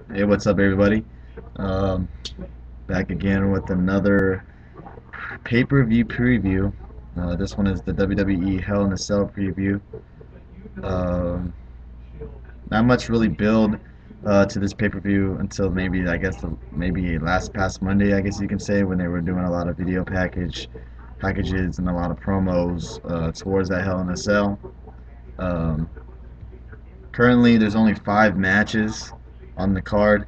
Hey, what's up, everybody? Um, Back again with another pay-per-view preview. This one is the WWE Hell in a Cell preview. Um, Not much really build to this pay-per-view until maybe, I guess, maybe last past Monday, I guess you can say, when they were doing a lot of video packages and a lot of promos towards that Hell in a Cell. Um, Currently, there's only 5 matches on the card.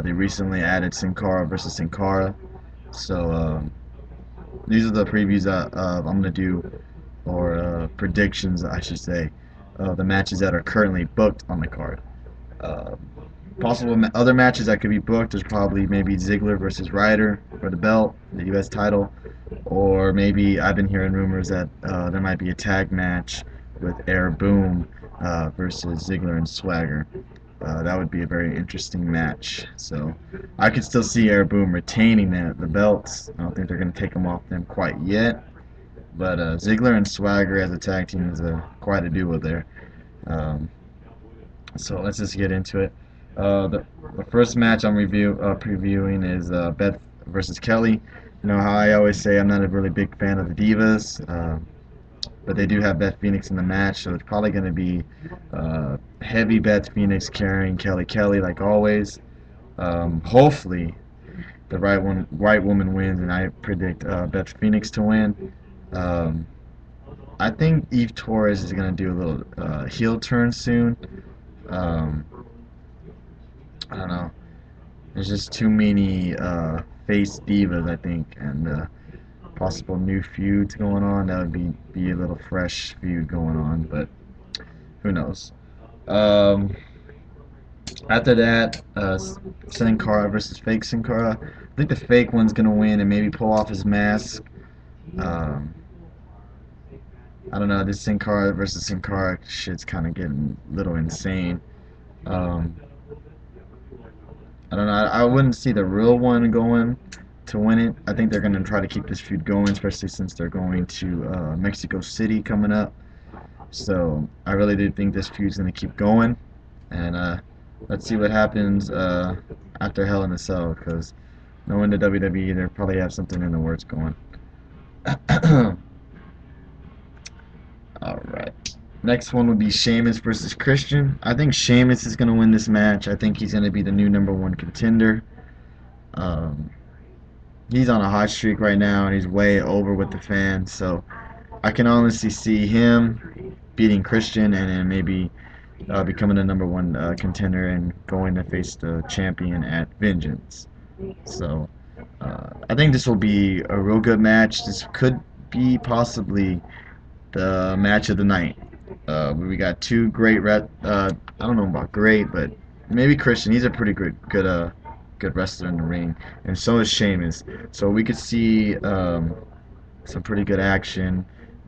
They recently added Sin Cara versus Sin Cara. So these are the previews that I'm gonna do, or predictions, I should say, of the matches that are currently booked on the card. Uh, Possible other matches that could be booked is probably maybe Ziggler versus Ryder for the belt, the U.S. title, or maybe I've been hearing rumors that there might be a tag match with Air Boom versus Ziggler and Swagger. That would be a very interesting match. So I could still see Air Boom retaining the belts. I don't think they're going to take them off them quite yet. But Ziggler and Swagger as a tag team is quite a duo there. Um, so let's just get into it. The first match I'm previewing is Beth versus Kelly. You know how I always say I'm not a really big fan of the Divas. But they do have Beth Phoenix in the match, so it's probably going to be heavy Beth Phoenix carrying Kelly like always. Hopefully, the right woman wins, and I predict Beth Phoenix to win. Um, I think Eve Torres is going to do a little heel turn soon. Um, I don't know. There's just too many face divas, I think, and possible new feuds going on. That would be a little fresh feud going on, but who knows? Um, After that, Sin Cara versus fake Sin Cara. I think the fake one's gonna win and maybe pull off his mask. Um, I don't know. This Sin Cara versus Sin Cara shit's kind of getting a little insane. Um, I don't know. I wouldn't see the real one going to win it. I think they're gonna try to keep this feud going, especially since they're going to Mexico City coming up. So I really do think this feud's gonna keep going, and let's see what happens after Hell in a Cell, because knowing the WWE, they probably have something in the works going. All right. Next one would be Sheamus versus Christian. I think Sheamus is gonna win this match. I think he's gonna be the new #1 contender. Um, he's on a hot streak right now, and he's way over with the fans. So I can honestly see him beating Christian, and then maybe becoming the #1 contender and going to face the champion at Vengeance. So I think this will be a real good match. This could be possibly the match of the night. We got two great I don't know about great, but maybe Christian. He's a pretty good wrestler in the ring, and so is Sheamus. So we could see some pretty good action.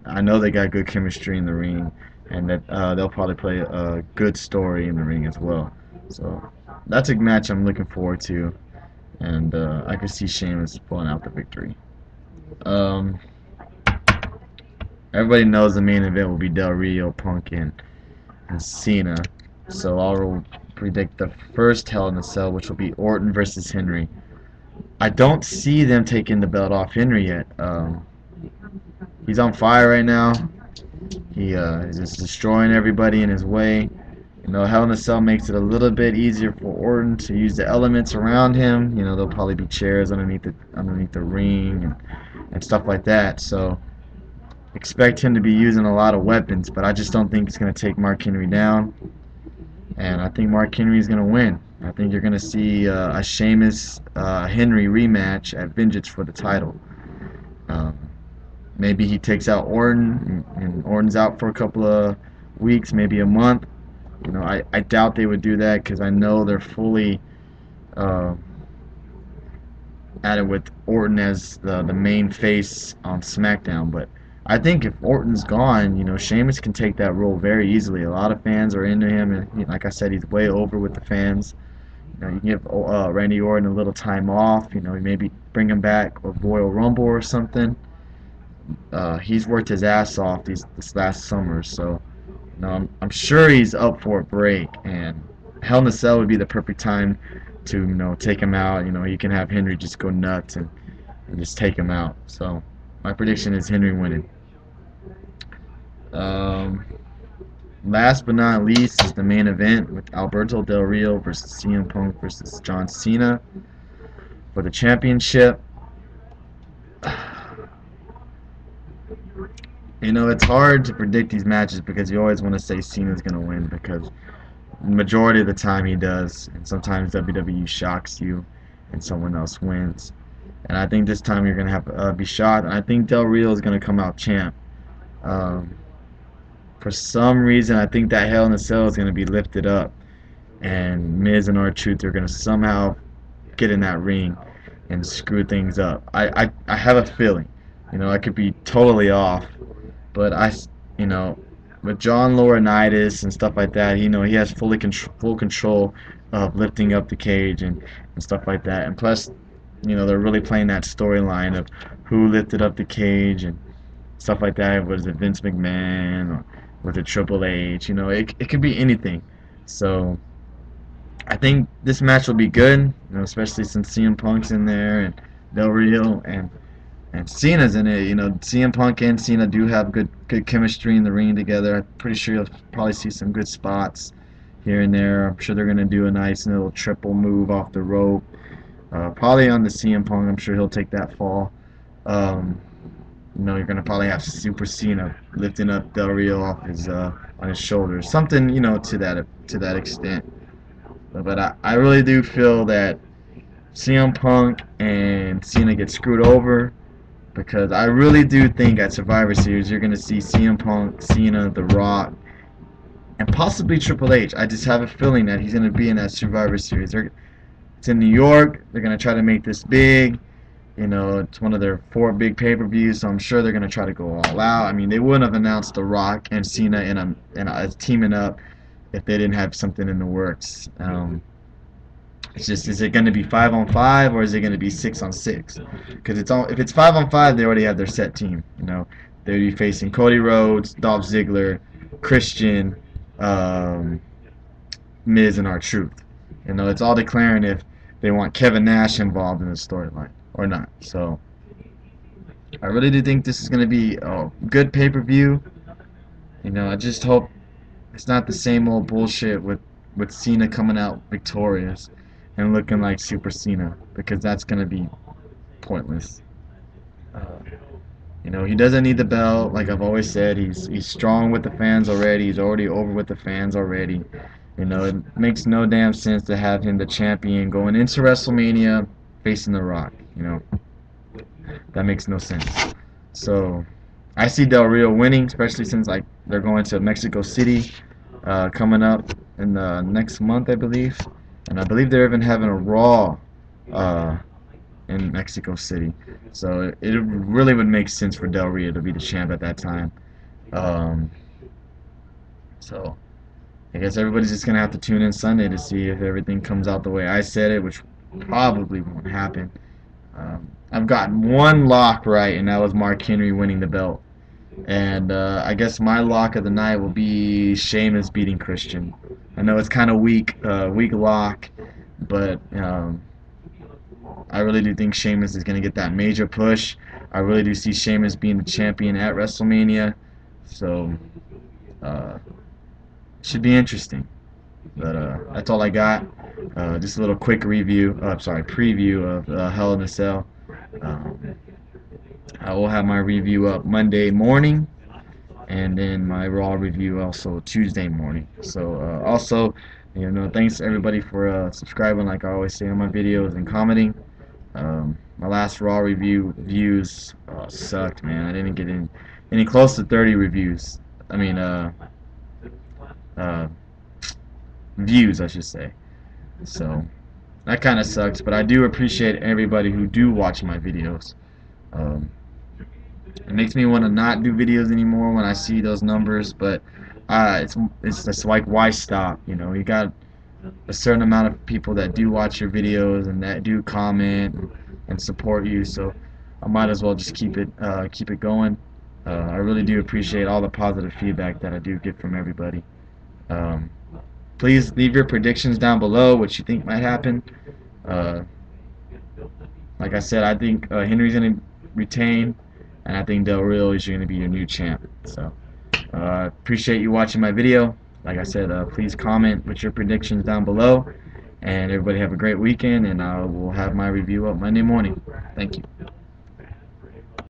I know they got good chemistry in the ring, and that they'll probably play a good story in the ring as well. So that's a match I'm looking forward to, and I could see Sheamus pulling out the victory. Um, Everybody knows the main event will be Del Rio, Punk, and Cena. So I'll predict the first Hell in a Cell, which will be Orton versus Henry. I don't see them taking the belt off Henry yet. He's on fire right now. He's just destroying everybody in his way. You know, Hell in a Cell makes it a little bit easier for Orton to use the elements around him. You know, there'll probably be chairs underneath the ring and stuff like that. So expect him to be using a lot of weapons, but I just don't think it's going to take Mark Henry down. And I think Mark Henry is going to win. I think you're going to see a Sheamus Henry rematch at Vengeance for the title. Um, Maybe he takes out Orton, and Orton's out for a couple of weeks, maybe a month. You know, I doubt they would do that because I know they're fully uh, at it with Orton as the main face on SmackDown. But I think if Orton's gone, you know, Sheamus can take that role very easily. A lot of fans are into him, and like I said, he's way over with the fans. You know, you can give Randy Orton a little time off. You know, maybe bring him back with Royal Rumble or something. He's worked his ass off this last summer, so you know, I'm sure he's up for a break, and Hell in a Cell would be the perfect time to, take him out. You can have Henry just go nuts and just take him out. So my prediction is Henry winning. Um, Last but not least is the main event with Alberto Del Rio versus CM Punk versus John Cena for the championship. It's hard to predict these matches because you always want to say Cena's going to win because majority of the time he does, and sometimes WWE shocks you and someone else wins. And I think this time you're going to have to be shocked. And I think Del Rio is going to come out champ. Um, for some reason, I think that Hell in a Cell is going to be lifted up, and Miz and R-Truth are going to somehow get in that ring and screw things up. I have a feeling. I could be totally off, but you know, with John Laurinaitis and stuff like that, he has full control of lifting up the cage and stuff like that. And plus, they're really playing that storyline of who lifted up the cage and stuff like that. Was it Vince McMahon or was it Triple H? It could be anything. So I think this match will be good, especially since CM Punk's in there and Del Rio and Cena's in it. CM Punk and Cena do have good chemistry in the ring together. I'm pretty sure you'll probably see some good spots here and there. I'm sure they're going to do a nice little triple move off the rope. Probably on the CM Punk. I'm sure he'll take that fall. You're going to probably have Super Cena lifting up Del Rio off his on his shoulders. Something, to that extent. But I really do feel that CM Punk and Cena get screwed over. Because I really do think at Survivor Series you're going to see CM Punk, Cena, The Rock, and possibly Triple H. I just have a feeling that he's going to be in that Survivor Series. It's in New York. They're going to try to make this big. It's one of their 4 big pay-per-views, so I'm sure they're going to try to go all out. I mean, they wouldn't have announced The Rock and Cena as teaming up if they didn't have something in the works. It's just, is it going to be 5-on-5 or is it going to be 6-on-6? Because if it's 5-on-5, they already have their set team. They'd be facing Cody Rhodes, Dolph Ziggler, Christian, Miz, and R-Truth. It's all declaring if they want Kevin Nash involved in the storyline or not. So I really do think this is going to be a good pay-per-view. I just hope it's not the same old bullshit with Cena coming out victorious and looking like Super Cena, because that's going to be pointless. He doesn't need the belt. Like I've always said, he's strong with the fans already. He's already over with the fans already. It makes no damn sense to have him the champion going into WrestleMania facing The Rock. That makes no sense. So I see Del Rio winning, especially since they're going to Mexico City coming up in the next month, I believe. And I believe they're even having a Raw in Mexico City. So it really would make sense for Del Rio to be the champ at that time. So I guess everybody's just going to have to tune in Sunday to see if everything comes out the way I said it, which probably won't happen. I've gotten one lock right, and that was Mark Henry winning the belt. And I guess my lock of the night will be Sheamus beating Christian. I know it's kind of weak lock, but I really do think Sheamus is going to get that major push. I really do see Sheamus being the champion at WrestleMania. So should be interesting. But that's all I got. Just a little quick preview of Hell in a Cell. I will have my review up Monday morning, and then my Raw review also Tuesday morning. So also, thanks to everybody for subscribing, like I always say on my videos, and commenting. My last Raw review views sucked, man. I didn't get any close to 30 reviews. I mean, views, I should say. So that kind of sucks, but I do appreciate everybody who do watch my videos. It makes me want to not do videos anymore when I see those numbers, but it's just like, why stop? You got a certain amount of people that do watch your videos and that do comment and support you, so I might as well just keep it going. I really do appreciate all the positive feedback that I do get from everybody. Please leave your predictions down below, what you think might happen. Uh, like I said, I think Henry's going to retain, and I think Del Rio is going to be your new champ. So, appreciate you watching my video. Like I said, please comment with your predictions down below. And everybody have a great weekend, and I will have my review up Monday morning. Thank you.